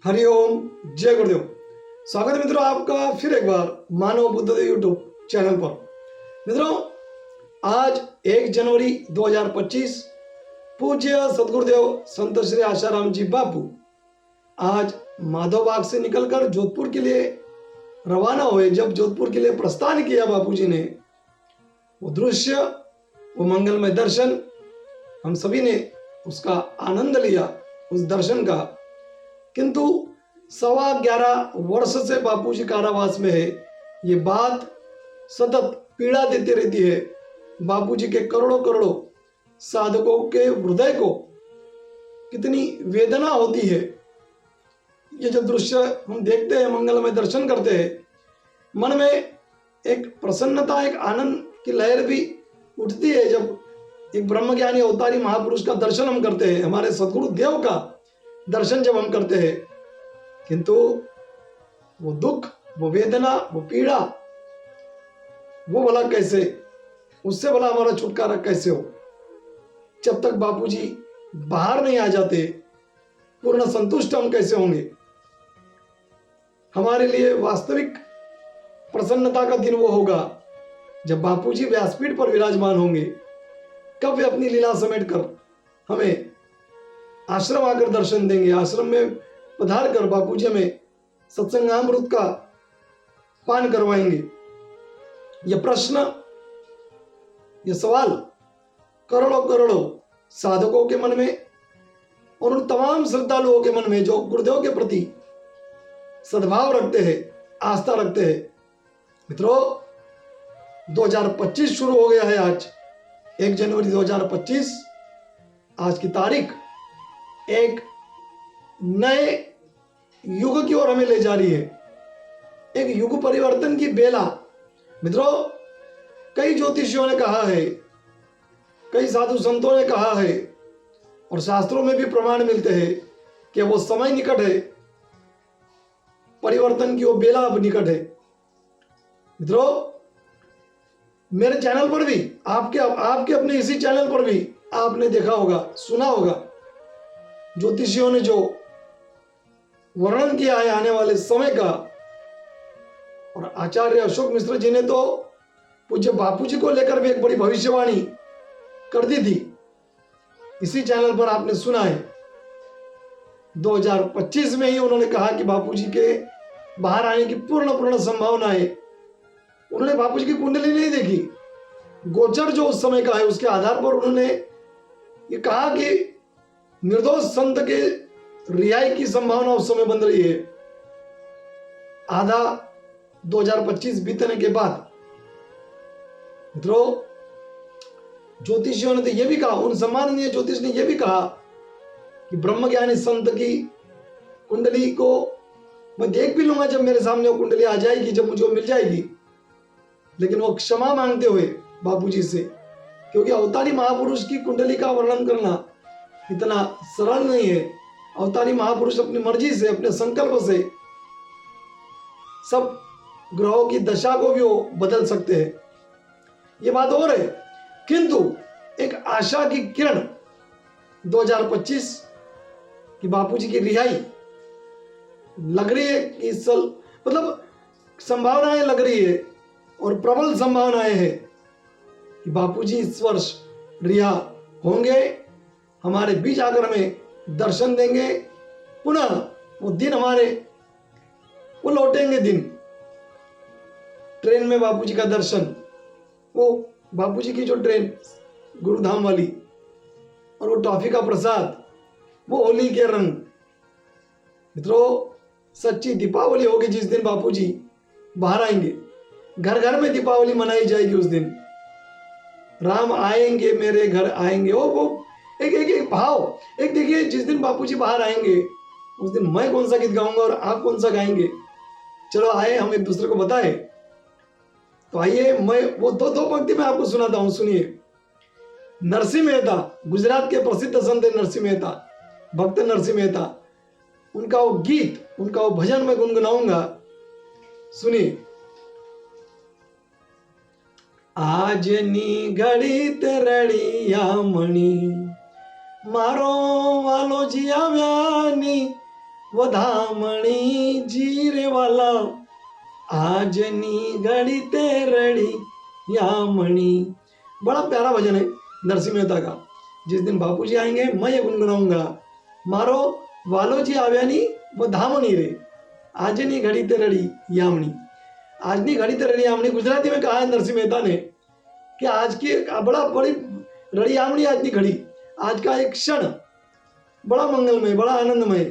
हरिओम। जय गुरुदेव। स्वागत है मित्रों आपका फिर एक बार मानव बुद्धदेव यूट्यूब चैनल पर। मित्रों, आज 1 जनवरी 2025 पूज्य सदगुरुदेव संत श्री आशाराम जी बापू आज माधवबाग से निकलकर जोधपुर के लिए रवाना हुए। जब जोधपुर के लिए प्रस्थान किया बापू जी ने, वो दृश्य, वो मंगलमय दर्शन, हम सभी ने उसका आनंद लिया, उस दर्शन का। किंतु 11.25 वर्ष से बापूजी कारावास में है। ये बात सतत पीड़ा देती रहती है। बापूजी के करोड़ों करोड़ों साधकों के हृदय को कितनी वेदना होती है। ये जो दृश्य हम देखते हैं, मंगलमय दर्शन करते हैं, मन में एक प्रसन्नता, एक आनंद की लहर भी उठती है। जब एक ब्रह्मज्ञानी अवतारी महापुरुष का दर्शन हम करते हैं, हमारे सदगुरु देव का दर्शन जब हम करते हैं, किंतु वो दुख, वो वेदना, वो पीड़ा, वो भला कैसे, उससे भला हमारा छुटकारा कैसे हो? जब तक बापूजी बाहर नहीं आ जाते, पूर्ण संतुष्ट हम कैसे होंगे? हमारे लिए वास्तविक प्रसन्नता का दिन वो होगा जब बापूजी व्यासपीठ पर विराजमान होंगे। कब वे अपनी लीला समेट कर हमें आश्रम आकर दर्शन देंगे। आश्रम में पधार कर बापूजी हमें सत्संगामृत का पान करवाएंगे। यह प्रश्न, यह सवाल करोड़ों करोड़ों साधकों के मन में और उन तमाम श्रद्धालुओं के मन में जो गुरुदेव के प्रति सद्भाव रखते हैं, आस्था रखते हैं। मित्रों, 2025 शुरू हो गया है। आज 1 जनवरी 2025, आज की तारीख एक नए युग की ओर हमें ले जा रही है। एक युग परिवर्तन की बेला। मित्रों, कई ज्योतिषियों ने कहा है, कई साधु संतों ने कहा है, और शास्त्रों में भी प्रमाण मिलते हैं कि वो समय निकट है, परिवर्तन की वो बेला अब निकट है। मित्रों, मेरे चैनल पर भी, आपके अपने इसी चैनल पर भी आपने देखा होगा, सुना होगा, ज्योतिषियों ने जो वर्णन किया है आने वाले समय का। और आचार्य अशोक मिश्र जी ने तो पूज्य बापू जी को लेकर भी एक बड़ी भविष्यवाणी कर दी थी। इसी चैनल पर आपने सुना है। 2025 में ही उन्होंने कहा कि बापू जी के बाहर आने की पूर्ण संभावना है। उन्होंने बापू जी की कुंडली नहीं देखी, गोचर जो उस समय का है उसके आधार पर उन्होंने ये कहा कि निर्दोष संत के रिहाई की संभावना उस समय बन रही है। आधा 2025 बीतने के बाद मित्रों, ज्योतिषियों ने तो यह भी कहा, उन सम्माननीय ज्योतिष ने यह भी कहा कि ब्रह्मज्ञानी संत की कुंडली को मैं देख भी लूंगा जब मेरे सामने वो कुंडली आ जाएगी, जब मुझे वो मिल जाएगी। लेकिन वो क्षमा मांगते हुए बापूजी से, क्योंकि अवतारी महापुरुष की कुंडली का वर्णन करना इतना सरल नहीं है। अवतारी महापुरुष अपनी मर्जी से, अपने संकल्प से सब ग्रहों की दशा को भी वो बदल सकते हैं, ये बात और है। किंतु एक आशा की किरण 2025 की बापूजी की रिहाई लग रही है कि मतलब संभावनाएं लग रही है, और प्रबल संभावनाएं हैं कि बापूजी इस वर्ष रिहा होंगे, हमारे बीच आकर हमें दर्शन देंगे। पुनः वो दिन हमारे, वो लौटेंगे दिन, ट्रेन में बापूजी का दर्शन, वो बापूजी की जो ट्रेन गुरुधाम वाली, और वो टॉफी का प्रसाद, वो होली के रंग। मित्रों, सच्ची दीपावली होगी जिस दिन बापूजी बाहर आएंगे। घर घर में दीपावली मनाई जाएगी उस दिन। राम आएंगे मेरे घर आएंगे, वो एक भाव। एक देखिए, जिस दिन बापूजी बाहर आएंगे उस दिन मैं कौन सा गीत गाऊंगा और आप कौन सा गाएंगे। चलो आए हम एक दूसरे को बताए। तो आइए, मैं वो दो पंक्ति में आपको सुनाता हूं, सुनिए। नरसिंह मेहता, गुजरात के प्रसिद्ध संत नरसिंह मेहता, भक्त नरसिंह मेहता, उनका वो गीत, उनका वो भजन मैं गुनगुनाऊंगा, सुनिए। આજની ઘડી તે રળિયા મણી, મારો વાલો જી આવ્યાની વધામણી જીરે વાલા આજની घड़ी ते रड़ी यामणी। बड़ा प्यारा भजन है नरसिंह मेहता का। जिस दिन बापूजी आएंगे मैं ये गुनगुनाऊंगा, मारो वालोजी આવ્યાની વધામણી રે આજની घड़ी ते रड़ी यामणी। આજની घड़ी ते रड़ी यामणी गुजराती में कहा है नरसिंह मेहता ने कि आज की बड़ी रड़ी यामणी आज की घड़ी, आज का एक क्षण बड़ा मंगलमय, बड़ा आनंदमय।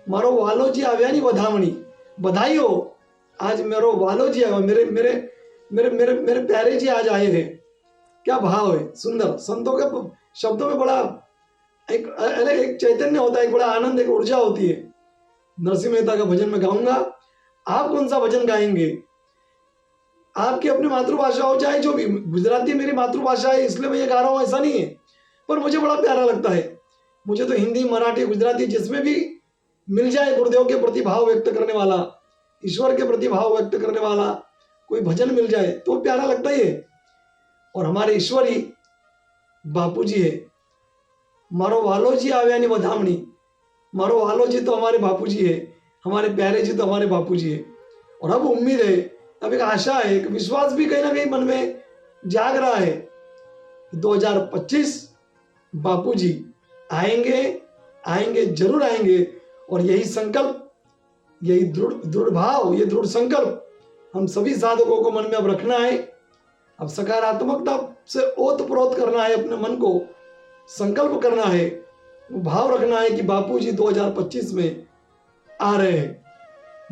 मारो वालोजी આવ્યાની વધામણી, बधाई हो, आज मेरो वालोजी आया, मेरे मेरे मेरे मेरे मेरे प्यारे जी आज आए हैं। क्या भाव है, सुंदर। संतों के शब्दों में बड़ा एक अलग एक चैतन्य होता है, एक बड़ा आनंद, एक ऊर्जा होती है। नरसिंह मेहता का भजन मैं गाऊंगा। आप कौन सा भजन गाएंगे? आपकी अपनी मातृभाषा हो चाहे जो भी, गुजराती मेरी मातृभाषा है इसलिए मैं ये गा रहा हूँ ऐसा नहीं है, पर मुझे बड़ा प्यारा लगता है। मुझे तो हिंदी, मराठी, गुजराती जिसमें भी मिल जाए गुरुदेव के प्रति भाव व्यक्त करने वाला, ईश्वर के प्रति भाव व्यक्त करने वाला कोई भजन मिल जाए तो प्यारा लगता ही है। और हमारे ईश्वर ही बापूजी है। मारो वालोजी આવ્યાની વધામણી, मारो वालोजी तो हमारे बापूजी है, हमारे प्यारे जी तो हमारे बापूजी है। और अब उम्मीद है, अब एक आशा है, एक विश्वास भी कहीं ना कहीं मन में जाग रहा है। 2025 बापूजी आएंगे, आएंगे, जरूर आएंगे। और यही संकल्प, यही दृढ़ भाव, ये दृढ़ संकल्प हम सभी साधकों को मन में अब रखना है। अब सकारात्मकता से ओतप्रोत करना है, अपने मन को संकल्प करना है, भाव रखना है कि बापूजी 2025 में आ रहे हैं,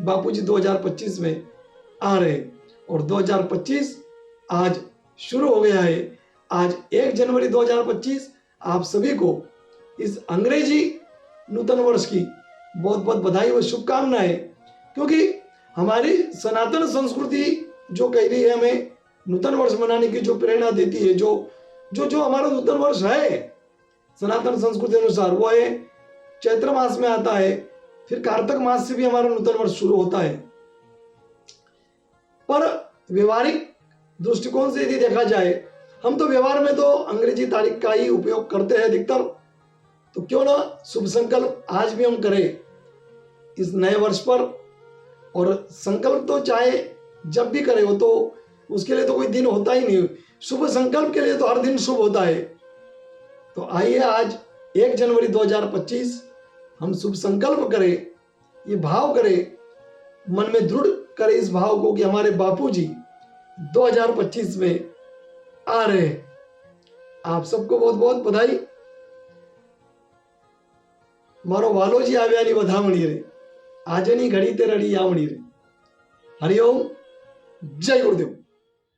बापूजी 2025 में आ रहे हैं। और 2025 आज शुरू हो गया है। आज 1 जनवरी 2025 आप सभी को इस अंग्रेजी नूतन वर्ष की बहुत बहुत बधाई व शुभकामनाएं। क्योंकि हमारी सनातन संस्कृति जो कह रही है हमें नूतन वर्ष मनाने की, जो प्रेरणा देती है, जो हमारा नूतन वर्ष है सनातन संस्कृति अनुसार, वो है चैत्र मास में आता है, फिर कार्तिक मास से भी हमारा नूतन वर्ष शुरू होता है। पर व्यवहारिक दृष्टिकोण से यदि देखा जाए, हम तो व्यवहार में तो अंग्रेजी तारीख का ही उपयोग करते हैं अधिकतर, तो क्यों ना शुभ संकल्प आज भी हम करें इस नए वर्ष पर। और संकल्प तो चाहे जब भी करें, हो तो उसके लिए तो कोई दिन होता ही नहीं, शुभ संकल्प के लिए तो हर दिन शुभ होता है। तो आइए आज 1 जनवरी 2025 हम शुभ संकल्प करें, ये भाव करें, मन में दृढ़ करें इस भाव को कि हमारे बापूजी 2025 में आ रहे हैं। आप सबको बहुत बहुत बधाई। मारो वालोजी આવ્યાની વધામણી રે આજની ઘડી તે રડી આવણી રે। हरिओम, जय गुरुदेव।